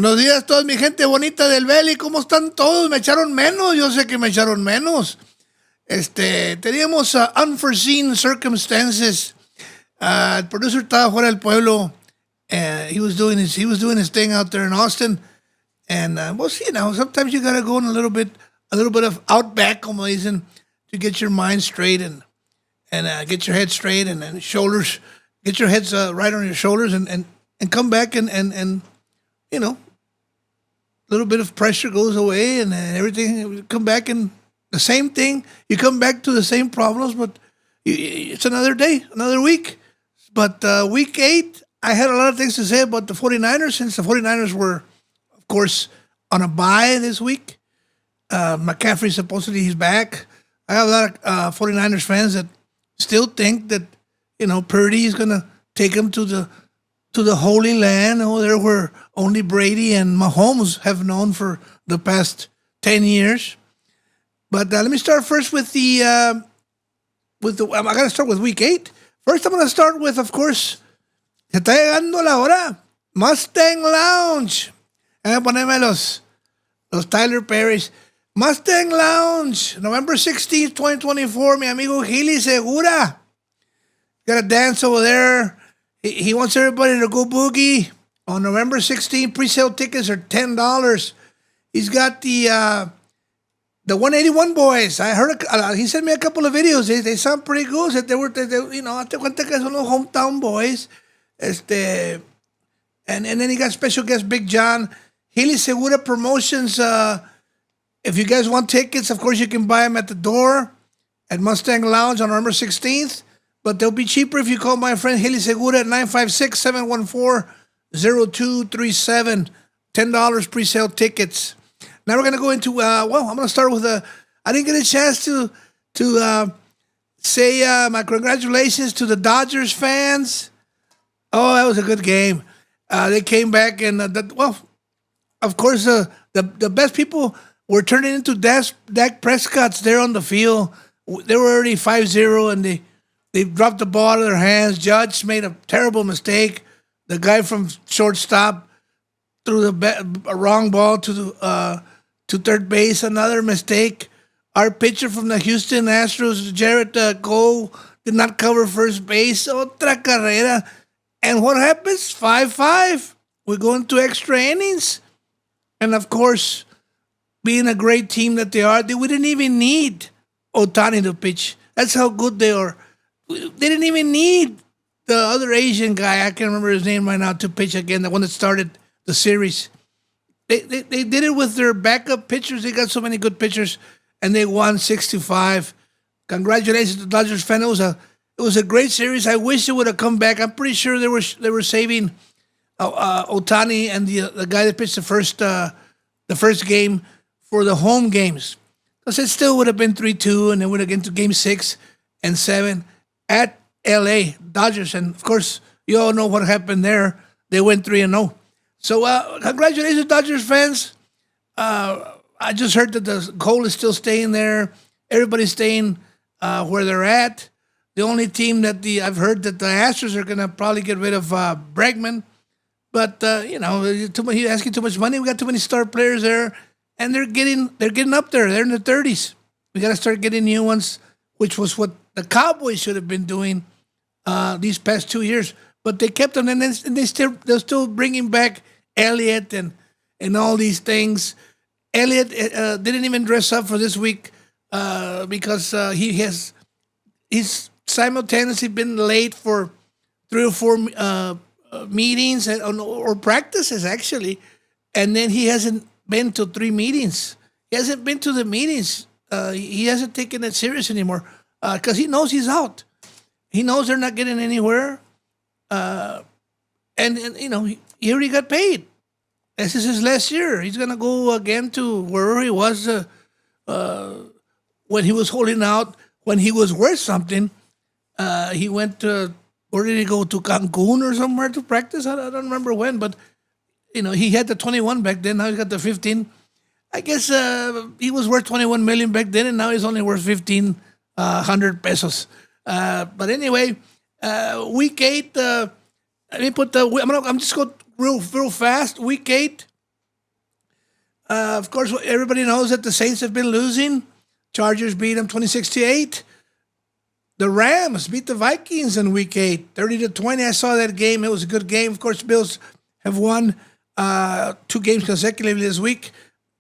Buenos días, toda mi gente bonita del Belly. ¿Cómo están todos? Me echaron menos. Yo sé que me echaron menos. Teníamos unforeseen circumstances. El producer estaba fuera del pueblo. He was doing his thing out there in Austin. And sometimes you gotta go in a little bit of outback, como dicen, to get your mind straight and get your head straight and shoulders. Get your heads right on your shoulders and come back and you know, a little bit of pressure goes away and everything. You come back and the same thing. You come back to the same problems, but it's another day, another week. But week 8, I had a lot of things to say about the 49ers since the 49ers were, of course, on a bye this week. McCaffrey, supposedly he's back. I have a lot of 49ers fans that still think that, Purdy is going to take them to the Holy Land over there where only Brady and Mahomes have known for the past 10 years. But let me start first with I got to start with week 8. First, I'm going to start with, of course, se está llegando la hora, Mustang Lounge. Voy a ponerme los Tyler Perrys. Mustang Lounge, November 16th, 2024, mi amigo Gili Segura. Got a dance over there. He wants everybody to go boogie on November 16th. Pre-sale tickets are $10. He's got the 181 boys. I heard he sent me a couple of videos. They sound pretty good. That they te cuenta que son los hometown boys. And then he got special guest Big John. Gili Segura Promotions. If you guys want tickets, of course you can buy them at the door at Mustang Lounge on November 16th. But they'll be cheaper if you call my friend Gili Segura at 956-714-0237. $10 pre-sale tickets. Now we're going to go into, I'm going to start with I didn't get a chance to say my congratulations to the Dodgers fans. Oh, that was a good game. They came back and, of course, the best people were turning into Dak Prescott's there on the field. They were already 5-0 and they dropped the ball out of their hands. Judge made a terrible mistake. The guy from shortstop threw a wrong ball to third base. Another mistake. Our pitcher from the Houston Astros, Jarrett Cole, did not cover first base. Otra carrera. And what happens? 5-5. We go into extra innings. And, of course, being a great team that they are, we didn't even need Ohtani to pitch. That's how good they are. They didn't even need the other Asian guy, I can't remember his name right now, to pitch again, the one that started the series. They did it with their backup pitchers. They got so many good pitchers, and they won 6-5. Congratulations to Dodgers fan. It was a great series. I wish it would have come back. I'm pretty sure they were saving Ohtani and the guy that pitched the first game for the home games, because it still would have been 3-2, and they would have gone to game 6 and 7 at LA Dodgers. And of course, you all know what happened there. They went 3-0. So congratulations, Dodgers fans. I just heard that the Cole is still staying there. Everybody's staying where they're at. The only team that I've heard that the Astros are going to probably get rid of Bregman. But, he's asking too much money. We got too many star players there. And they're getting up there. They're in the 30s. We got to start getting new ones, which was what the Cowboys should have been doing these past 2 years. But they kept them, and they're still bringing back Elliott and all these things. Elliott didn't even dress up for this week because he's simultaneously been late for 3 or 4 meetings or practices, actually. And then he hasn't been to 3 meetings. He hasn't been to the meetings. He hasn't taken it serious anymore because he knows he's out. He knows they're not getting anywhere. And he already got paid. This is his last year. He's going to go again to wherever he was when he was holding out, when he was worth something. He went to, where did he go, to Cancun or somewhere to practice? I don't remember when, but, he had the 21 back then. Now he's got the 15. I guess he was worth 21 million back then, and now he's only worth 1,500 pesos. But anyway, week 8, let me put I'm just going real fast. Week 8, Of course, everybody knows that the Saints have been losing. Chargers beat them 26-8. The Rams beat the Vikings in Week 8, 30-20. I saw that game. It was a good game. Of course, Bills have won 2 games consecutively this week,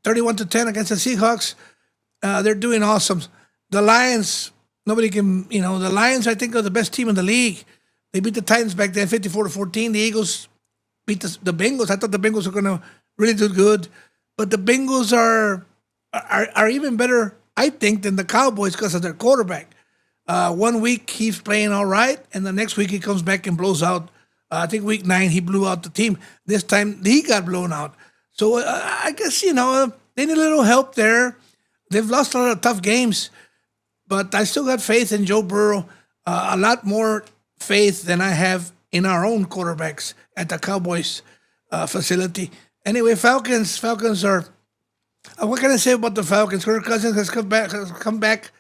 31-10 against the Seahawks. They're doing awesome. The Lions, nobody can, the Lions, I think, are the best team in the league. They beat the Titans back then, 54-14. The Eagles beat the Bengals. I thought the Bengals were going to really do good. But the Bengals are even better, I think, than the Cowboys because of their quarterback. 1 week he's playing all right, and the next week he comes back and blows out. I think week 9 he blew out the team. This time he got blown out. So I guess, they need a little help there. They've lost a lot of tough games, but I still got faith in Joe Burrow, a lot more faith than I have in our own quarterbacks at the Cowboys facility. Anyway, Falcons are. What can I say about the Falcons? Kirk Cousins has come back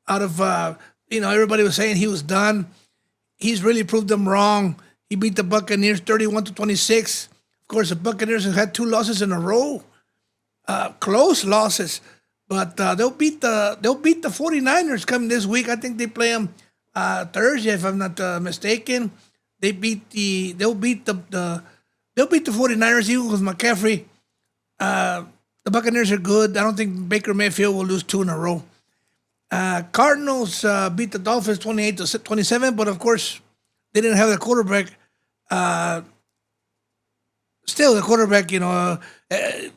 out of. Everybody was saying he was done. He's really proved them wrong. He beat the Buccaneers 31-26. Of course, the Buccaneers have had 2 losses in a row, close losses. But they'll beat the 49ers coming this week. I think they play them Thursday, if I'm not mistaken. They'll beat the 49ers. Even with McCaffrey, the Buccaneers are good. I don't think Baker Mayfield will lose 2 in a row. Cardinals beat the Dolphins 28-27, but of course they didn't have the quarterback. Still, the quarterback, as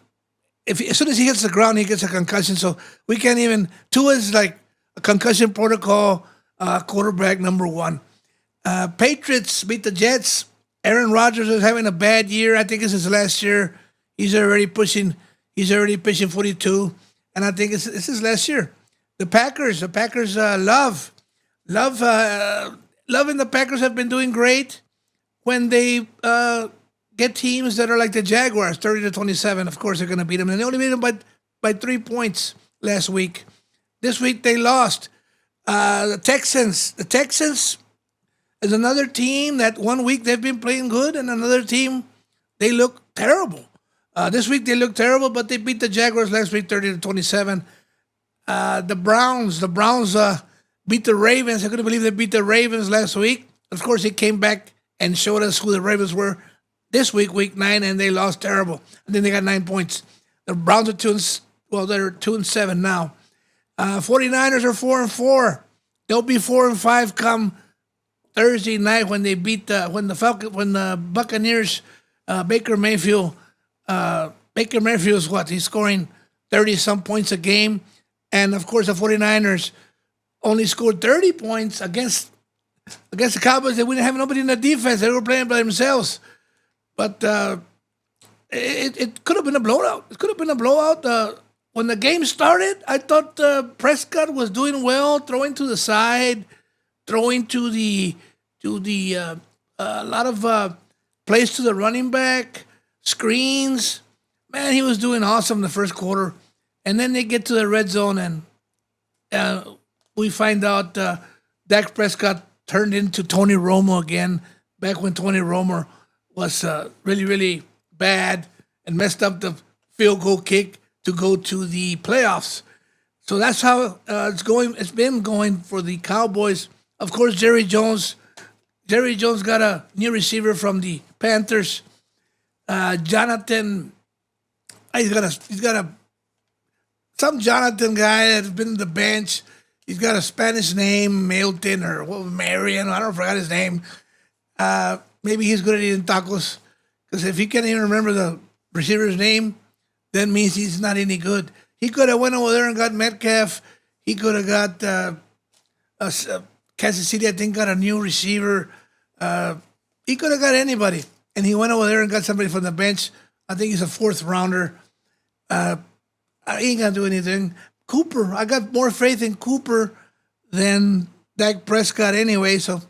soon as he hits the ground, he gets a concussion. So we can't even. Tua is like a concussion protocol quarterback number 1. Patriots beat the Jets. Aaron Rodgers is having a bad year. I think it's his last year. He's already pushing 42, and I think it's his last year. The Packers love and the Packers have been doing great when they get teams that are like the Jaguars, 30-27. Of course, they're going to beat them, and they only beat them by 3 points last week. This week they lost. The Texans is another team that 1 week they've been playing good, and another team they look terrible. This week they look terrible, but they beat the Jaguars last week 30-27. The Browns beat the Ravens. I couldn't believe they beat the Ravens last week. Of course, they came back and showed us who the Ravens were this week, week 9, and they lost terrible. And then they got 9 points. The Browns are they're 2-7 now. 49ers are 4-4. They'll be 4-5 come Thursday night when they beat the Buccaneers. Baker Mayfield is what? He's scoring 30-some points a game. And, of course, the 49ers only scored 30 points against the Cowboys. They didn't have nobody in the defense. They were playing by themselves. But it could have been a blowout. It could have been a blowout. When the game started, I thought Prescott was doing well, throwing to the side, throwing to the a lot of plays to the running back, screens. Man, he was doing awesome the first quarter. And then they get to the red zone, and we find out Dak Prescott turned into Tony Romo again, back when Tony Romo was really, really bad and messed up the field goal kick to go to the playoffs. So that's how it's going. It's been going for the Cowboys. Of course, Jerry Jones got a new receiver from the Panthers. Jonathan, he's got some Jonathan guy that's been on the bench. He's got a Spanish name, Milton or Marion. I don't forgot his name. Maybe he's good at eating tacos. Because if he can't even remember the receiver's name, that means he's not any good. He could have went over there and got Metcalf. He could have got Kansas City, I think, got a new receiver. He could have got anybody. And he went over there and got somebody from the bench. I think he's a 4th rounder. He ain't going to do anything. Cooper, I got more faith in Cooper than Dak Prescott anyway. So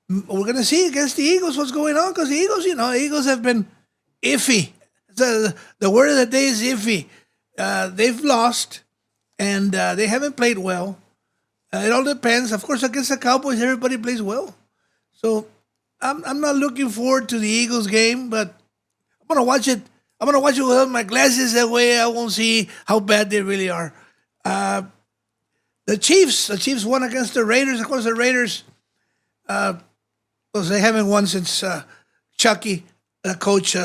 we're going to see against the Eagles what's going on, because the Eagles have been iffy. The word of the day is iffy. They've lost, and they haven't played well. It all depends. Of course, against the Cowboys, everybody plays well. So I'm not looking forward to the Eagles game, but I'm going to watch it. I'm gonna watch it without my glasses. That way, I won't see how bad they really are. Uh, the Chiefs won against the Raiders. Of course, the Raiders, well, they haven't won since Chucky, the coach.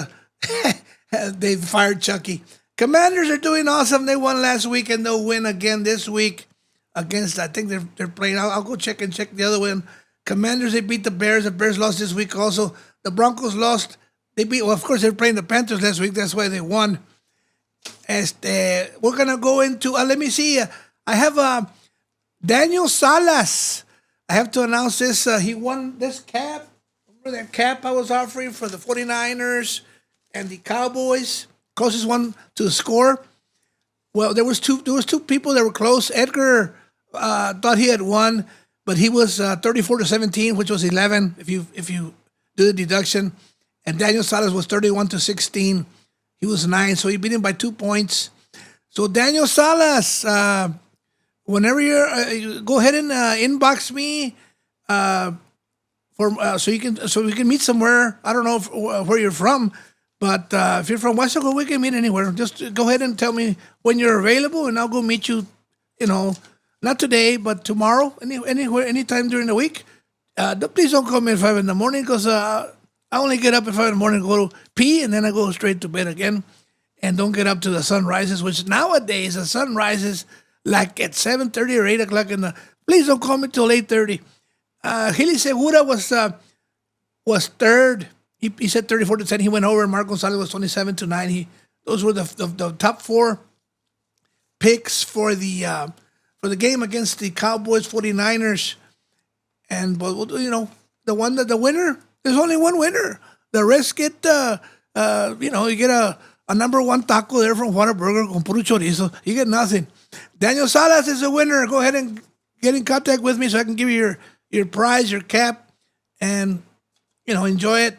They fired Chucky. Commanders are doing awesome. They won last week and they'll win again this week against. I think they're playing. I'll go check the other one. Commanders, they beat the Bears. The Bears lost this week also. The Broncos lost. They beat. Well, of course, they're playing the Panthers last week. That's why they won. We're gonna go into. Let me see. I have Daniel Salas. I have to announce this. He won this cap. Remember that cap I was offering for the 49ers and the Cowboys? Closest one to score. Well, there was two people that were close. Edgar thought he had won, but he was 34-17, which was 11 if you do the deduction. And Daniel Salas was 31-16. He was 9, so he beat him by 2 points. So Daniel Salas, whenever you go ahead and inbox me so we can meet somewhere. I don't know where you're from, but if you're from Western, we can meet anywhere. Just go ahead and tell me when you're available, and I'll go meet you. Not today, but tomorrow, anywhere, anytime during the week. Please don't call me at 5 in the morning because I only get up at 5 in the morning to go to pee, and then I go straight to bed again. And don't get up to the sun rises, which nowadays the sun rises like at 7:30 or 8 o'clock in the. Please don't call me till 8:30. Gili Segura was third. He said 34-10. He went over. Mark Gonzalez was 27-9. Those were the top four picks for the game against the Cowboys 49ers. And the winner. There's only one winner. The rest get you get a number one taco there from Whataburger con puro chorizo. You get nothing. Daniel Salas is the winner. Go ahead and get in contact with me so I can give you your prize, your cap, and enjoy it.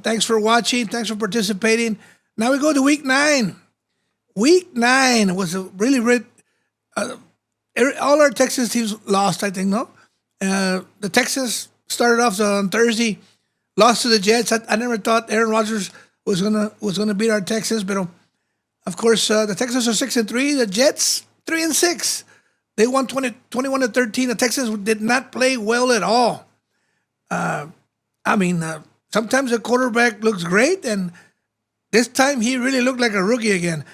Thanks for watching. Thanks for participating. Now we go to week 9. Week 9 was a really all our Texas teams lost, I think, no? The Texas started off on Thursday, lost to the Jets. I never thought Aaron Rodgers was gonna beat our Texans, but of course the Texans are 6-3. The Jets 3-6. They won 21-13. The Texans did not play well at all. Sometimes a quarterback looks great, and this time he really looked like a rookie again.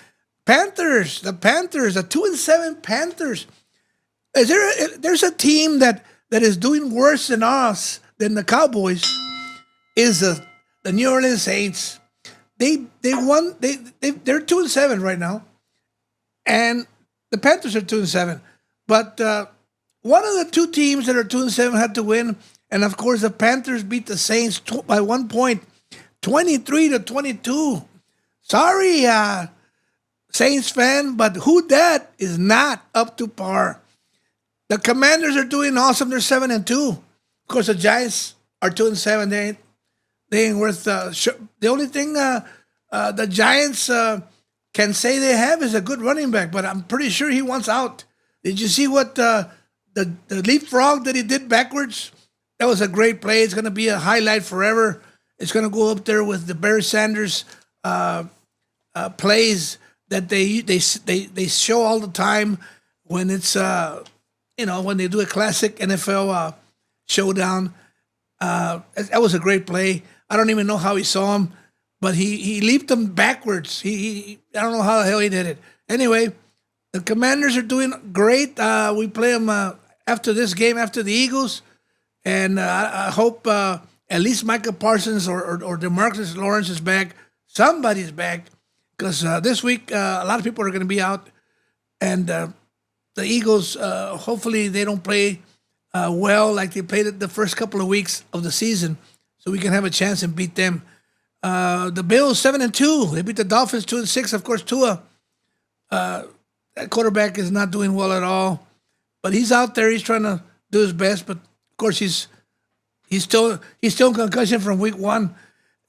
The 2-7 Panthers. There's a team that is doing worse than us, than the Cowboys, is the New Orleans Saints. They're 2-7 right now, and the Panthers are 2-7. But one of the two teams that are 2-7 had to win, and of course the Panthers beat the Saints by 1 point, 23-22. Sorry, Saints fan, but who that is not up to par. The Commanders are doing awesome. They're 7-2. Of course, the Giants are 2-7. They ain't worth. The only thing the Giants can say they have is a good running back, but I'm pretty sure he wants out. Did you see what the leapfrog that he did backwards? That was a great play. It's going to be a highlight forever. It's going to go up there with the Barry Sanders plays that they show all the time when it's when they do a classic NFL showdown. That was a great play. I don't even know how he saw him, but he leaped him backwards. I don't know how the hell he did it. Anyway, the Commanders are doing great. We play them after this game, after the Eagles, and I hope at least Micah Parsons or DeMarcus Lawrence is back. Somebody's back, because this week a lot of people are going to be out, and the Eagles, hopefully they don't play well like they played it the first couple of weeks of the season, so we can have a chance and beat them. The Bills 7-2. They beat the Dolphins 2-6. Of course, Tua, that quarterback, is not doing well at all, but he's out there. He's trying to do his best, but of course he's still in concussion from week 1.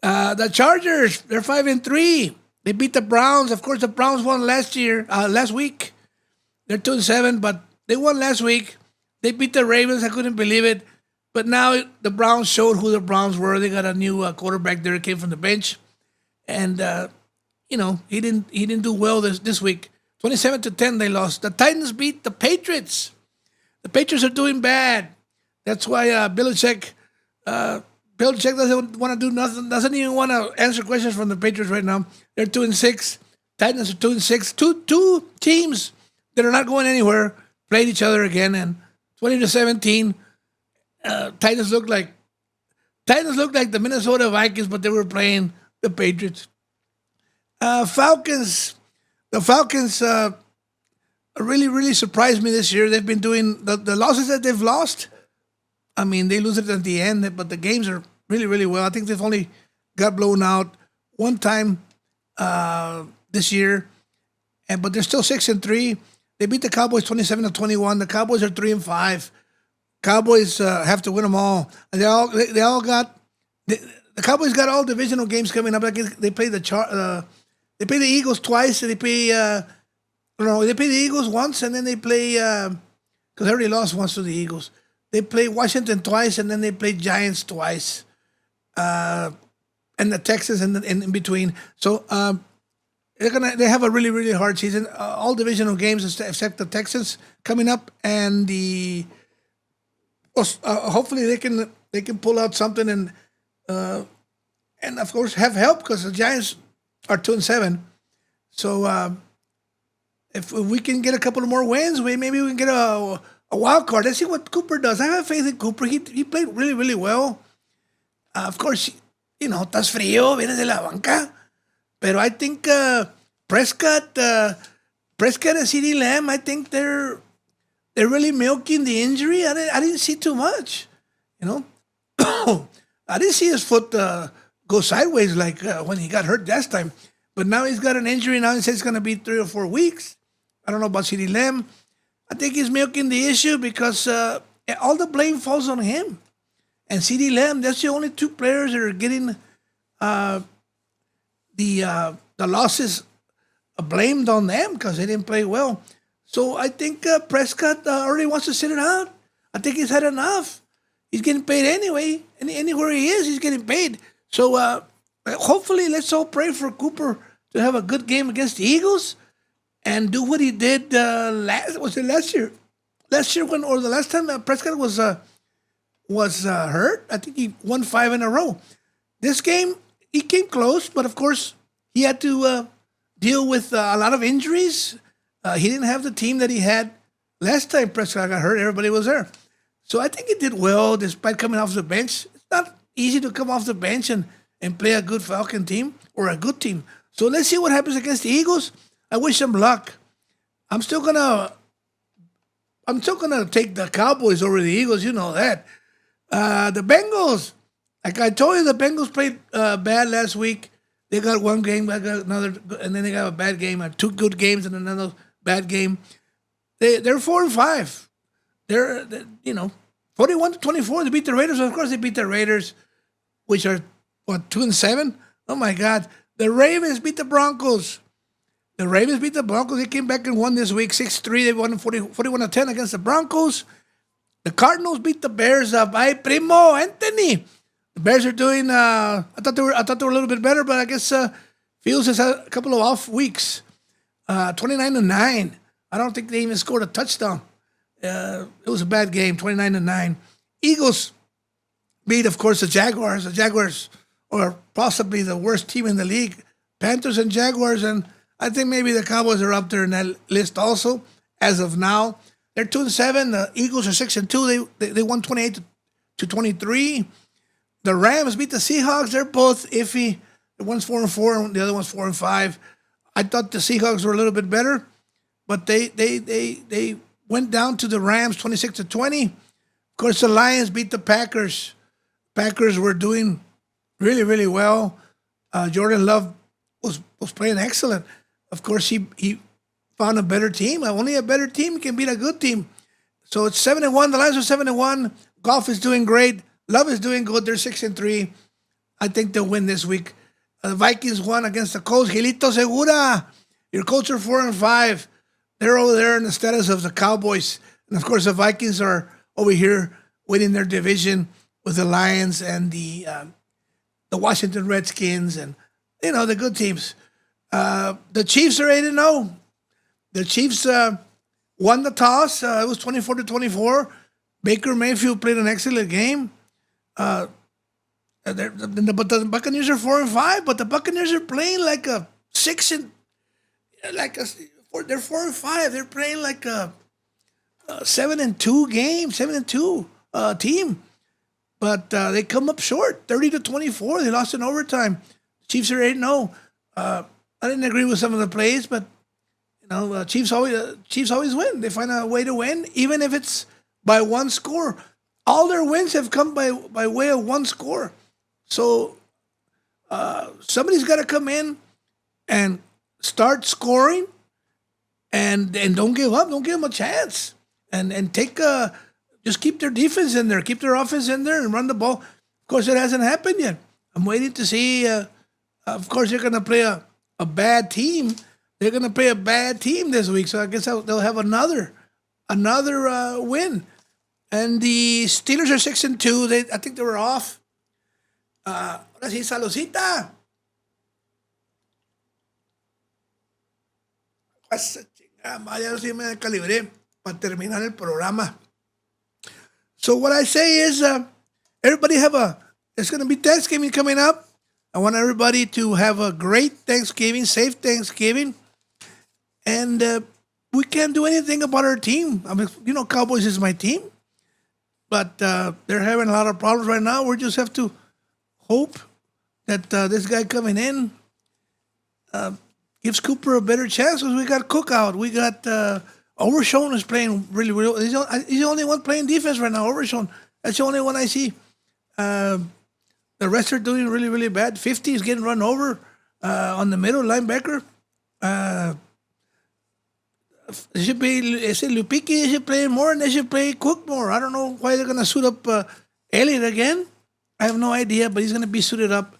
The Chargers, they're 5-3. They beat the Browns. Of course, the Browns won last week. They're 2-7, but they won last week. They beat the Ravens. I couldn't believe it. But now the Browns showed who the Browns were. They got a new quarterback there that came from the bench. And he didn't do well this week. 27-10 they lost. The Titans beat the Patriots. The Patriots are doing bad. That's why Belichick doesn't want to do nothing. Doesn't even want to answer questions from the Patriots right now. They're 2-6. Titans are 2-6. Two teams that are not going anywhere played each other again, and 20-17. Titans looked like the Minnesota Vikings, but they were playing the Patriots. Falcons. The Falcons really, really surprised me this year. They've been doing the losses that they've lost. I mean, they lose it at the end, but the games are really, really well. I think they've only got blown out one time this year, but they're still 6-3. They beat the Cowboys 27-21. The Cowboys are 3-5. Cowboys have to win them all. And they all got the Cowboys got all divisional games coming up. Like they play they play the Eagles twice. And they play they play the Eagles once, and then they play because they already lost once to the Eagles. They play Washington twice, and then they play Giants twice, and the Texans in between. So they have a really, really hard season. All divisional games except the Texans coming up, and hopefully they can pull out something and of course have help because the Giants are 2-7. So if we can get a couple of more wins, maybe we can get a wild card. Let's see what Cooper does. I have faith in Cooper. He played really, really well. Of course, estás frío, vienes de la banca. Pero I think Prescott and CeeDee Lamb, I think they're really milking the injury. I didn't see too much, I didn't see his foot go sideways like when he got hurt last time. But now he's got an injury. Now he says it's going to be 3 or 4 weeks. I don't know about CeeDee Lamb. I think he's milking the issue because all the blame falls on him. And CeeDee Lamb, that's the only 2 players that are getting the losses blamed on them because they didn't play well. So I think Prescott already wants to sit it out. I think he's had enough. He's getting paid anyway. Anywhere he is, he's getting paid. So hopefully, let's all pray for Cooper to have a good game against the Eagles and do what he did last year? Last year or the last time Prescott was hurt, I think he won 5 in a row. This game, he came close, but of course, he had to deal with a lot of injuries. He didn't have the team that he had last time Prescott got hurt. Everybody was there. So I think he did well despite coming off the bench. It's not easy to come off the bench and play a good Falcon team or a good team. So let's see what happens against the Eagles. I wish them luck. I'm still gonna take the Cowboys over the Eagles. You know that. The Bengals, like I told you, the Bengals played bad last week. They got one game, I got another, and then they got a bad game, 2 good games and another bad game. They're 4-5. They're 41-24. They beat the Raiders. Of course, they beat the Raiders, which are 2-7. Oh my God! The Ravens beat the Broncos. They came back and won this week 6-3. They won 41-10 against the Broncos. The Cardinals beat the Bears up. Ay, primo, Anthony. The Bears are doing. I thought they were a little bit better, but I guess Fields has had a couple of off weeks. 29-9. I don't think they even scored a touchdown. It was a bad game. 29-9. Eagles beat, of course, the Jaguars. The Jaguars are possibly the worst team in the league. Panthers and Jaguars, and I think maybe the Cowboys are up there in that list also. As of now, they're 2-7. The Eagles are 6-2. They won 28-23. The Rams beat the Seahawks. They're both iffy. The one's 4-4, and the other one's 4-5. I thought the Seahawks were a little bit better, but they went down to the Rams 26-20. Of course, the Lions beat the Packers. Packers were doing really, really well. Jordan Love was playing excellent. Of course, he found a better team. Only a better team can beat a good team. So it's 7-1. The Lions are 7-1. Goff is doing great. Love is doing good. They're 6-3. I think they'll win this week. The Vikings won against the Colts. Gilito Segura. Your Colts are 4-5. They're over there in the status of the Cowboys. And of course, the Vikings are over here winning their division with the Lions and the Washington Redskins and, the good teams. The Chiefs are 8-0. The Chiefs won the toss. It was 24-24. Baker Mayfield played an excellent game. But the Buccaneers are 4-5. But the Buccaneers are playing like a six and like a. They're 4-5. They're playing like a 7-2 game, 7-2 team. But they come up short, 30-24. They lost in overtime. Chiefs are 8-0. I didn't agree with some of the plays, but Chiefs always win. They find a way to win, even if it's by one score. All their wins have come by way of one score. So somebody's got to come in and start scoring, and don't give up. Don't give them a chance, and take just keep their defense in there, keep their offense in there, and run the ball. Of course, it hasn't happened yet. I'm waiting to see. Of course, they're going to play a bad team. They're going to play a bad team this week, so I guess they'll have another win. And the Steelers are 6-2. I think they were off. Ahora sí, saludcita. Ya sí me calibré para terminar el programa. So what I say is, everybody it's going to be Thanksgiving coming up. I want everybody to have a great Thanksgiving, safe Thanksgiving. And we can't do anything about our team. I mean, Cowboys is my team. But they're having a lot of problems right now. We just have to hope that this guy coming in gives Cooper a better chance, because we got Cook out. We got Overshown is playing really, really. He's the only one playing defense right now, Overshown. That's the only one I see. The rest are doing really, really bad. 50 is getting run over on the middle linebacker. They should be, Lupiki, they should play more, and they should play Cook more. I don't know why they're going to suit up Elliott again. I have no idea, but he's going to be suited up.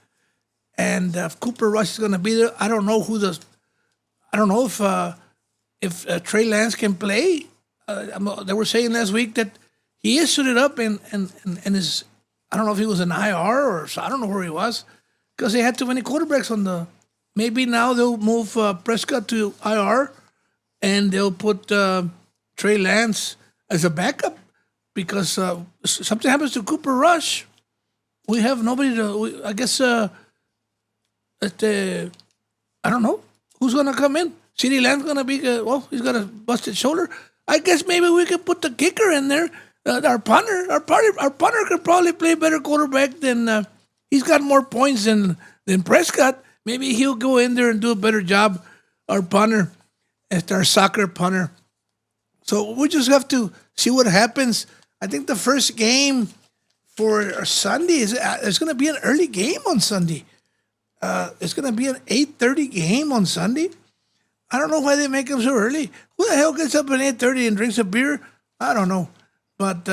And Cooper Rush is going to be there. I don't know if Trey Lance can play. They were saying last week that he is suited up and is, I don't know if he was an IR or so, I don't know where he was, because they had too many quarterbacks on the. Maybe now they'll move Prescott to IR, and they'll put Trey Lance as a backup, because something happens to Cooper Rush. We have nobody to. I guess I don't know who's going to come in. CeeDee Lamb's going to be he's got a busted shoulder. I guess maybe we could put the kicker in there. Our punter could probably play better quarterback than. He's got more points than Prescott. Maybe he'll go in there and do a better job. Our punter, as our soccer punter. So we just have to see what happens. I think the first game for Sunday is it's going to be an early game on Sunday. It's going to be an 8:30 game on Sunday. I don't know why they make them so early. Who the hell gets up at 8:30 and drinks a beer? I don't know. But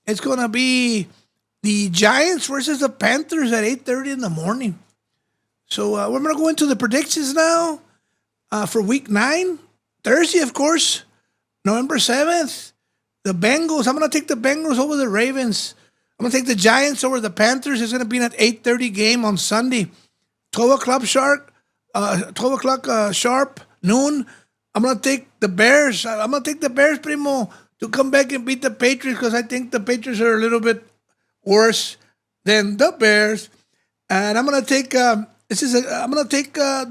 it's going to be the Giants versus the Panthers at 8:30 in the morning. So we're going to go into the predictions now for Week 9. Thursday, of course, November 7th. The Bengals. I'm going to take the Bengals over the Ravens. I'm going to take the Giants over the Panthers. It's going to be an 8:30 game on Sunday. 12 o'clock sharp, noon. I'm going to take the Bears. I'm going to take the Bears, Primo, to come back and beat the Patriots, because I think the Patriots are a little bit worse than the Bears. And I'm going to take the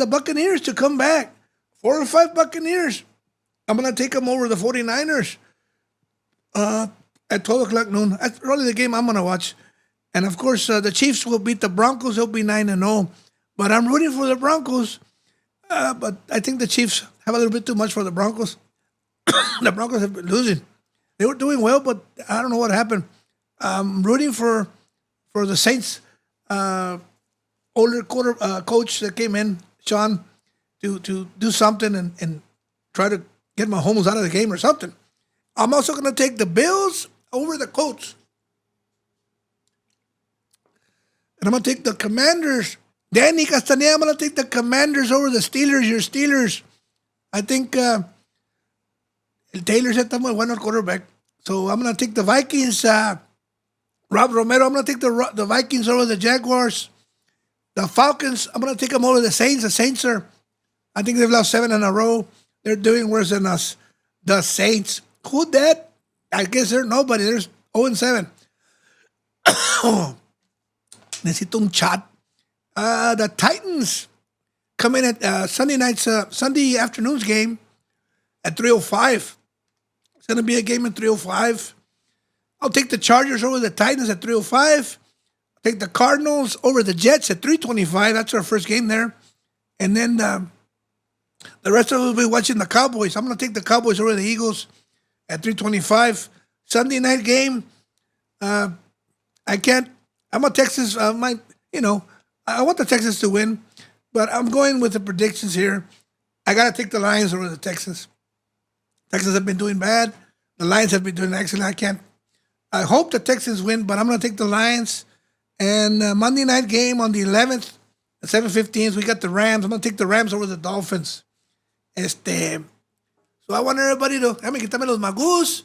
Buccaneers to come back. 4 or 5 Buccaneers. I'm going to take them over the 49ers at 12 o'clock noon. That's really the game I'm going to watch. And, of course, the Chiefs will beat the Broncos. They'll be 9-0. But I'm rooting for the Broncos. But I think the Chiefs have a little bit too much for the Broncos. The Broncos have been losing. They were doing well, but I don't know what happened. I'm rooting for the Saints older coach that came in, Sean, to do something and try to get Mahomes out of the game or something. I'm also going to take the Bills over the Colts. And I'm going to take the Commanders. Danny Castaneda, I'm going to take the Commanders over the Steelers. Your Steelers. I think Taylor said está muy bueno el quarterback. So I'm going to take the Vikings. Rob Romero, I'm going to take the Vikings over the Jaguars. The Falcons, I'm going to take them over the Saints. The Saints are I think they've lost 7 in a row. They're doing worse than us. The Saints. Who that? I guess they're nobody. There's 0-7. Necesito un chat. The Titans come in at Sunday afternoon's game at 3:05. It's going to be a game at 3:05. I'll take the Chargers over the Titans at 3:05. I'll take the Cardinals over the Jets at 3:25. That's our first game there. And then the rest of us will be watching the Cowboys. I'm going to take the Cowboys over the Eagles at 3:25. Sunday night game. I can't. I'm a Texas. I want the Texans to win, but I'm going with the predictions here. I got to take the Lions over the Texans. Texans have been doing bad. The Lions have been doing excellent. I hope the Texans win, but I'm going to take the Lions. And Monday night game on the 11th at 7:15, we got the Rams. I'm going to take the Rams over the Dolphins. So I want everybody to, déjame quitarme los magus.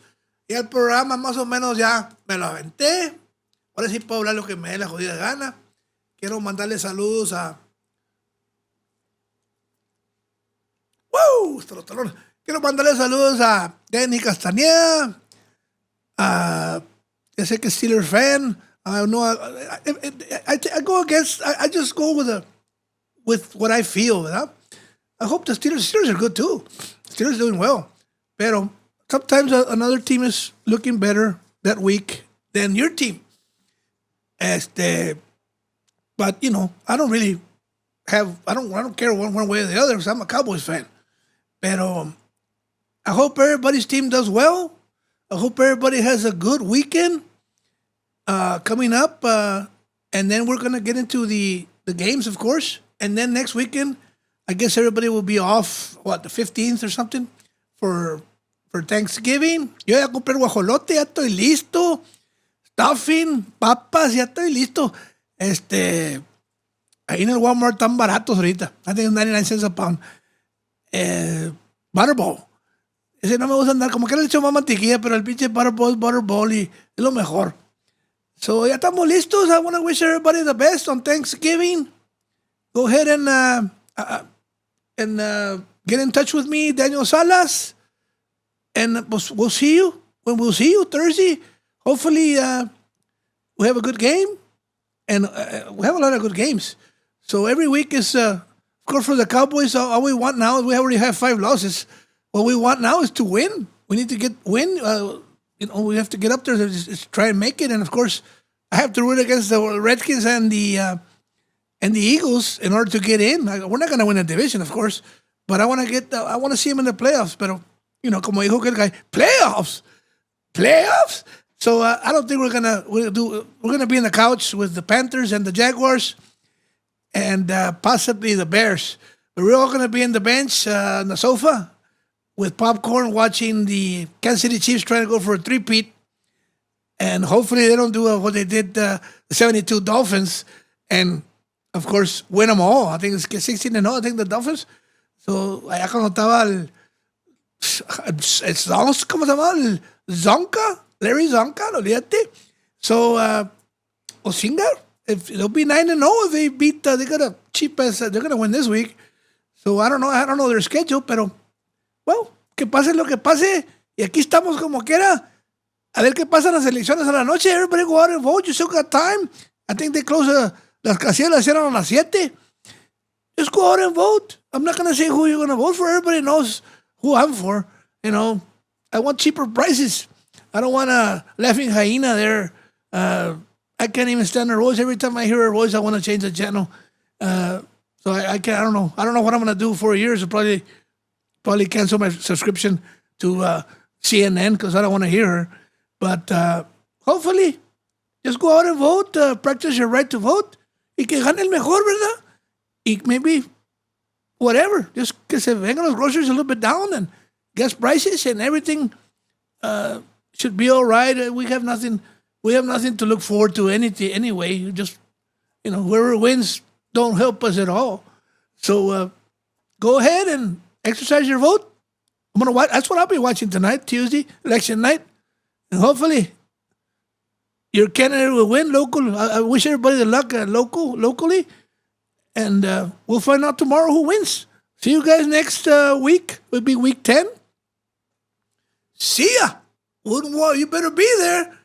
Y el programa más o menos ya me lo aventé. Ahora sí puedo hablar lo que me dé la jodida gana. Quiero mandarle saludos a... ¡Wow! Quiero mandarle saludos a Denny Castañeda. Ya sé que es Steelers fan. I go against... I just go with what I feel, ¿verdad? I hope the Steelers are good too. Steelers doing well. Pero sometimes another team is looking better that week than your team. But I don't really have. I don't care one way or the other because I'm a Cowboys fan. Pero I hope everybody's team does well. I hope everybody has a good weekend coming up, and then we're gonna get into the games, of course. And then next weekend, I guess everybody will be off. The 15th or something for Thanksgiving. Yo ya compré el guajolote, ya estoy listo. Stuffing, papas, ya estoy listo. Ahí en el Walmart están baratos ahorita. I think it's 99 cents a pound. Butterball. Ese no me gusta andar, como que le echo más mantequilla, pero el pinche Butterball es Butterball y es lo mejor. So ya estamos listos. I want to wish everybody the best on Thanksgiving. Go ahead and get in touch with me, Daniel Salas. And we'll see you. When we'll see you Thursday. Hopefully, we have a good game, and we have a lot of good games. So every week is, of course, for the Cowboys, all we want now is we already have 5 losses. What we want now is to win. We need to win. We have to get up there to just try and make it. And of course, I have to root against the Redskins and the Eagles in order to get in. We're not going to win a division, of course, but I want to see them in the playoffs. Pero como dijo aquel guy, playoffs. So I don't think we're gonna be in the couch with the Panthers and the Jaguars and possibly the Bears. But we're all gonna be in the bench on the sofa with popcorn, watching the Kansas City Chiefs trying to go for a three-peat, and hopefully they don't do what they did the 72 Dolphins, and of course win them all. I think it's 16-0. I think the Dolphins. So allá cuando estaba ¿cómo se llama? Zonka. Larry Zonka, olvídate. So, Osinga, if they'll be 9-0 if they beat, they got a cheap ass, they're going to win this week. So, I don't know their schedule, pero, well, que pase lo que pase. Y aquí estamos como quiera. A ver qué pasa en las elecciones a la noche. Everybody go out and vote. You still got time. I think they close las casillas las cierran a las 7. Just go out and vote. I'm not going to say who you're going to vote for. Everybody knows who I'm for. I want cheaper prices. I don't want a laughing hyena there. I can't even stand her voice. Every time I hear her voice, I want to change the channel. So I can't. I don't know. I don't know what I'm going to do for years. I'll probably cancel my subscription to CNN because I don't want to hear her. But hopefully, just go out and vote. Practice your right to vote. Y que gane el mejor, ¿verdad? Y maybe whatever. Just que se vengan los groceries a little bit down and gas prices and everything. Should be all right. We have nothing to look forward to anyway. Just whoever wins don't help us at all. So go ahead and exercise your vote. I'm gonna watch. That's what I'll be watching tonight, Tuesday, election night, and hopefully your candidate will win. Local. I wish everybody the luck locally, and we'll find out tomorrow who wins. See you guys next week. It'll be week 10. See ya. Well, you better be there.